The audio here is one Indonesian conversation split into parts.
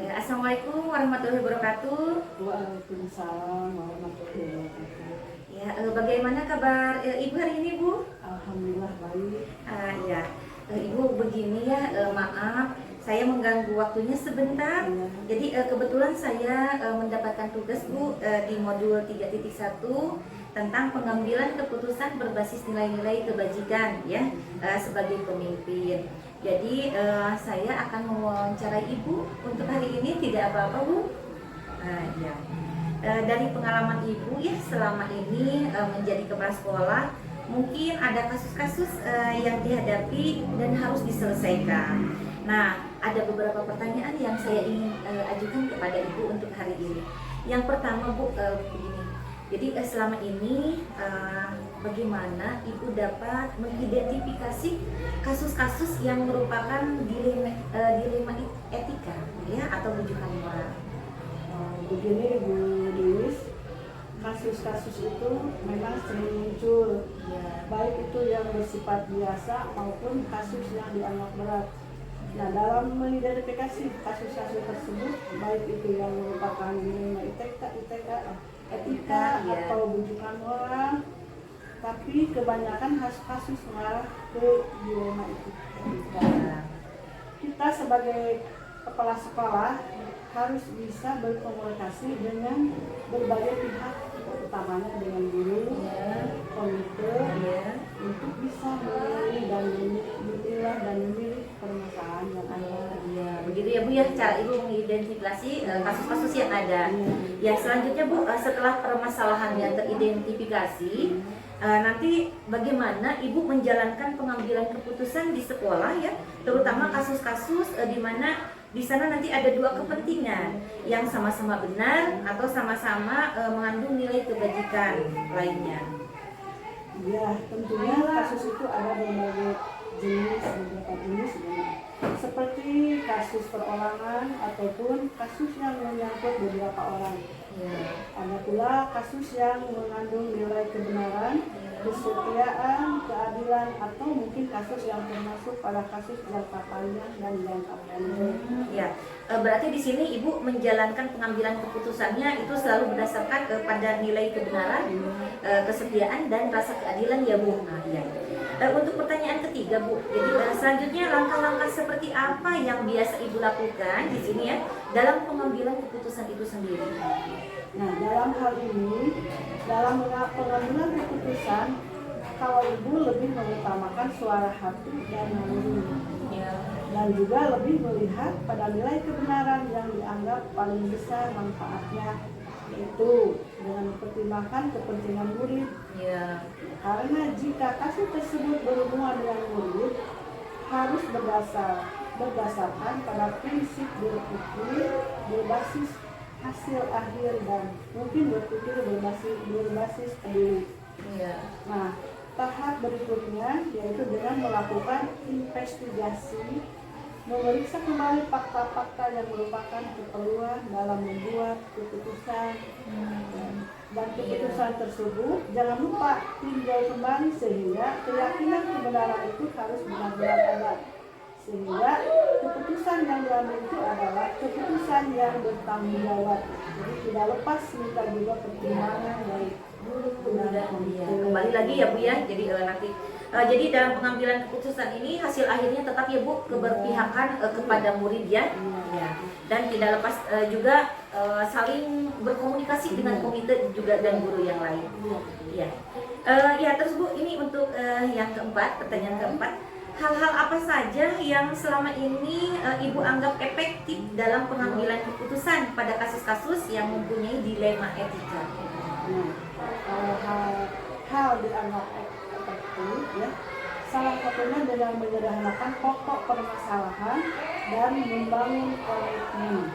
Assalamualaikum warahmatullahi wabarakatuh. Waalaikumsalam warahmatullahi wabarakatuh. Ya, bagaimana kabar Ibu hari ini, Bu? Alhamdulillah baik. Ya, Ibu begini ya, maaf saya mengganggu waktunya sebentar. Ya. Jadi kebetulan saya mendapatkan tugas, Bu, di modul 3.1 tentang pengambilan keputusan berbasis nilai-nilai kebajikan ya, sebagai pemimpin. Jadi saya akan mewawancarai Ibu untuk hari ini, tidak apa-apa, Bu? Ya. Dari pengalaman Ibu ya selama ini menjadi kepala sekolah, mungkin ada kasus-kasus yang dihadapi dan harus diselesaikan. Nah, ada beberapa pertanyaan yang saya ingin ajukan kepada Ibu untuk hari ini. Yang pertama, Bu, begini. Jadi selama ini bagaimana Ibu dapat mengidentifikasi kasus-kasus yang merupakan dilema etika ya atau rujukan moral? Begini Bu Denis, kasus-kasus itu memang sering muncul, Ya. baik itu yang bersifat biasa maupun kasus yang dianggap berat. Nah, dalam mengidentifikasi kasus-kasus tersebut, baik itu yang merupakan dilema etika Ya. atau rujukan moral, tapi kebanyakan kasus mengarah ke dilema etika. Kita sebagai kepala sekolah harus bisa berkomunikasi dengan berbagai pihak, utamanya dengan guru, komite, untuk bisa memilih dan memilih permasalahan yang ada. Ya, begitu ya Bu ya cara Ibu mengidentifikasi kasus-kasus yang ada. Ya, selanjutnya Bu, setelah permasalahannya teridentifikasi, nanti bagaimana Ibu menjalankan pengambilan keputusan di sekolah ya, terutama kasus-kasus di mana di sana nanti ada dua kepentingan yang sama-sama benar atau sama-sama mengandung nilai kebajikan lainnya. Ya, tentunya kasus itu ada beberapa jenis seperti kasus perorangan ataupun kasus yang menyangkut beberapa orang. Ada pula kasus yang mengandung nilai kebenaran, kesetiaan, keadilan, atau mungkin kasus yang termasuk pada kasus jangka panjang dan jangka pendek. Ya, berarti di sini Ibu menjalankan pengambilan keputusannya itu selalu berdasarkan pada nilai kebenaran, kesetiaan dan rasa keadilan ya Bu. Nah, ya. Untuk pertanyaan ketiga Bu, jadi selanjutnya langkah-langkah seperti apa yang biasa Ibu lakukan di sini ya dalam pengambilan keputusan itu sendiri? Nah, dalam hal ini, dalam pengambilan keputusan, kalau Ibu lebih mengutamakan suara hati dan naluri, dan juga lebih melihat pada nilai kebenaran yang dianggap paling besar manfaatnya, yaitu dengan mempertimbangkan kepentingan murid. Karena jika kasus tersebut berhubungan dengan murid, harus berdasarkan pada prinsip berpikir berbasis hasil akhir dan mungkin berpikir berbasis peduli. Nah, tahap berikutnya yaitu dengan melakukan investigasi, memeriksa kembali fakta-fakta yang merupakan keperluan dalam membuat keputusan, dan keputusan tersebut jangan lupa tinjau kembali sehingga keyakinan kebenaran itu harus benar-benar ada, sehingga keputusan yang diambil itu adalah keputusan yang bertanggung jawab. Jadi tidak lepas minta juga pertimbangan dari guru dan komite. Kembali lagi ya Bu ya, jadi nanti jadi dalam pengambilan keputusan ini hasil akhirnya tetap ya Bu keberpihakan kepada murid ya. Dan tidak lepas juga saling berkomunikasi dengan komite juga dan guru yang lain. Ya, terus Bu, ini untuk yang keempat, pertanyaan keempat, hal-hal apa saja yang selama ini Ibu anggap efektif dalam pengambilan keputusan pada kasus-kasus yang mempunyai dilema etika? Hal dianggap efektif ya, salah satunya dengan menyederhanakan pokok permasalahan dan membangun komitmen.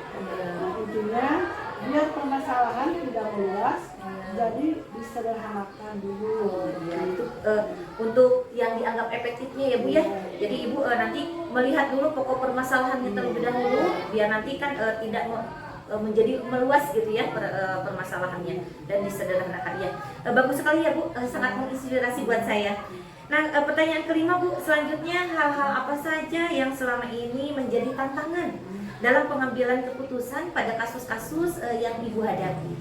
Intinya biar permasalahan tidak meluas, jadi disederhanakan dulu. Untuk yang dianggap efektifnya ya Bu ya. Jadi Ibu nanti melihat dulu pokok permasalahannya terlebih dahulu, biar nanti kan tidak menjadi meluas gitu ya permasalahannya dan disederhanakan ya. Bagus sekali ya Bu, sangat menginspirasi buat saya. Nah, pertanyaan kelima Bu, selanjutnya hal-hal apa saja yang selama ini menjadi tantangan dalam pengambilan keputusan pada kasus-kasus yang Ibu hadapi?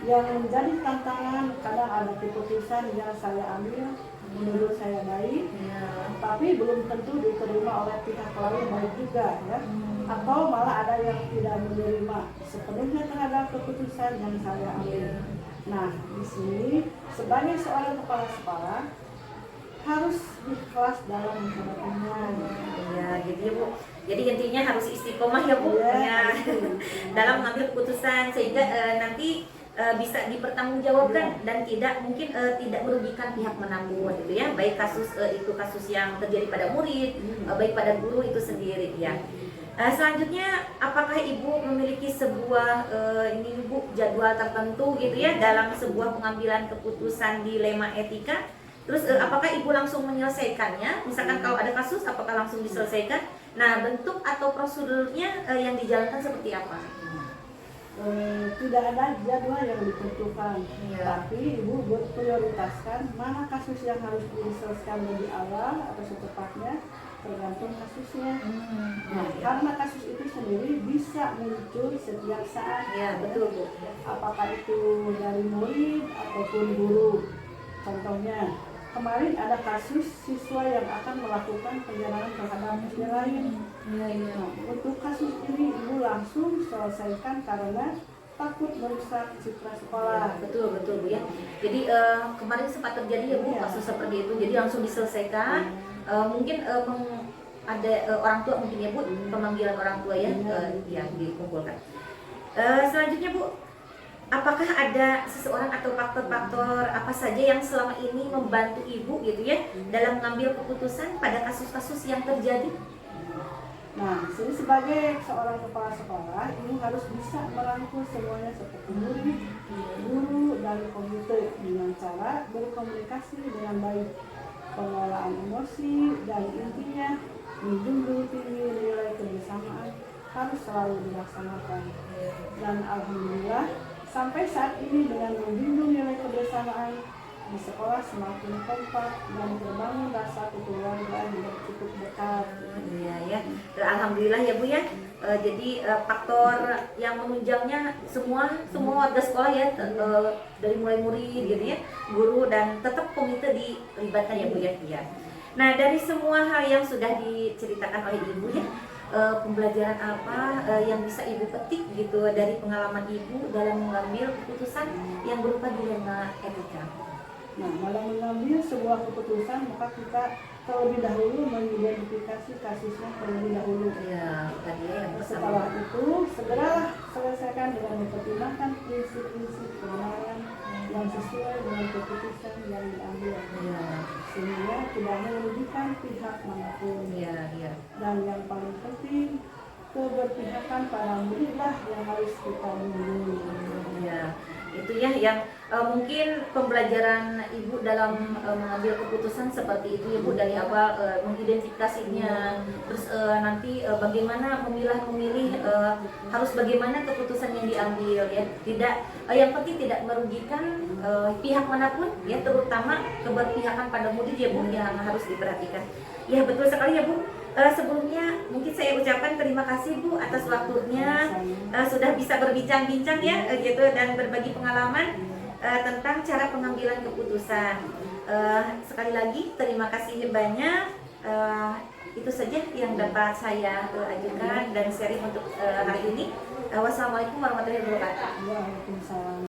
Yang menjadi tantangan, kadang ada keputusan yang saya ambil menurut saya baik, tapi belum tentu diterima oleh pihak lain baik juga ya. Atau malah ada yang tidak menerima sepenuhnya terhadap keputusan yang saya ambil. Nah, di sini sebagai seorang kepala sekolah harus ikhlas dalam menghadapinya. Ya, gitu ya Bu. Jadi intinya harus istiqomah ya Bu, Ya, dalam mengambil keputusan sehingga nanti bisa dipertanggungjawabkan dan tidak mungkin tidak merugikan pihak manapun gitu ya. Baik kasus itu kasus yang terjadi pada murid, baik pada guru itu sendiri ya. Selanjutnya, apakah Ibu memiliki sebuah ini Bu jadwal tertentu gitu ya dalam sebuah pengambilan keputusan dilema etika? Terus apakah Ibu langsung menyelesaikannya? Misalkan kalau ada kasus, apakah langsung diselesaikan? Nah, bentuk atau prosedurnya yang dijalankan seperti apa? Tidak ada jadwal yang ditentukan, Iya. tapi Ibu prioritaskan mana kasus yang harus diselesaikan lebih awal atau secepatnya, tergantung kasusnya. Nah, karena kasus itu sendiri bisa muncul setiap saat. Ya, betul Bu. Apakah itu dari murid ataupun guru. Contohnya, kemarin ada kasus siswa yang akan melakukan penyerangan terhadap siswa lain. Nah, untuk kasus ini Ibu langsung selesaikan karena takut merusak citra sekolah. Betul Bu ya. Jadi kemarin sempat terjadi ya Bu Iya. kasus seperti itu. Jadi langsung diselesaikan. Mungkin ada orang tua mungkin ya Bu, pemanggilan orang tua ya, yang dikumpulkan. Selanjutnya Bu, apakah ada seseorang atau faktor-faktor apa saja yang selama ini membantu Ibu gitu ya dalam mengambil keputusan pada kasus-kasus yang terjadi? Nah, jadi sebagai seorang kepala sekolah, Ibu harus bisa merangkul semuanya seperti murid, guru, dan komite dengan cara berkomunikasi dengan baik, pengelolaan emosi, dan intinya menjunjung tinggi nilai kebersamaan harus selalu dilaksanakan. Dan alhamdulillah sampai saat ini dengan menjunjung nilai kebersamaan di sekolah semakin kompak dan terbangun rasa kekeluargaan yang cukup dekat. Iya ya, alhamdulillah ya Bu ya. Jadi faktor yang menunjangnya semua warga sekolah ya, dari mulai murid gitu ya, guru dan tetap komite dilibatkan ya Bu ya. Iya. Nah, dari semua hal yang sudah diceritakan oleh Ibu ya, pembelajaran apa yang bisa Ibu petik gitu dari pengalaman Ibu dalam mengambil keputusan yang berupa dilema etika? Nah, dalam mengambil sebuah keputusan, maka kita terlebih dahulu mengidentifikasi kasusnya terlebih dahulu. Ya, tadi ya yang Setelah pertama. itu, segeralah selesaikan dengan mempertimbangkan prinsip-prinsip kebenaran yang sesuai dengan keputusan yang diambil. Ya, Sehingga tidak merugikan pihak manapun. ya. Dan yang paling penting, keberpihakan pada muridlah yang harus kita lindungi. Ya, itu ya yang mungkin pembelajaran Ibu dalam mengambil keputusan seperti itu ya Bu, dari awal mengidentifikasinya, terus nanti bagaimana memilih harus bagaimana keputusan yang diambil ya, tidak yang penting tidak merugikan pihak manapun ya, terutama keberpihakan pada murid ya Bu yang harus diperhatikan. Ya, betul sekali ya Bu. Sebelumnya mungkin saya ucapkan terima kasih Bu atas waktunya, sudah bisa berbincang-bincang ya gitu dan berbagi pengalaman tentang cara pengambilan keputusan. Sekali lagi terima kasih banyak. Itu saja yang dapat saya ajukan dan sharing untuk hari ini. Wassalamualaikum warahmatullahi wabarakatuh. Waalaikumsalam.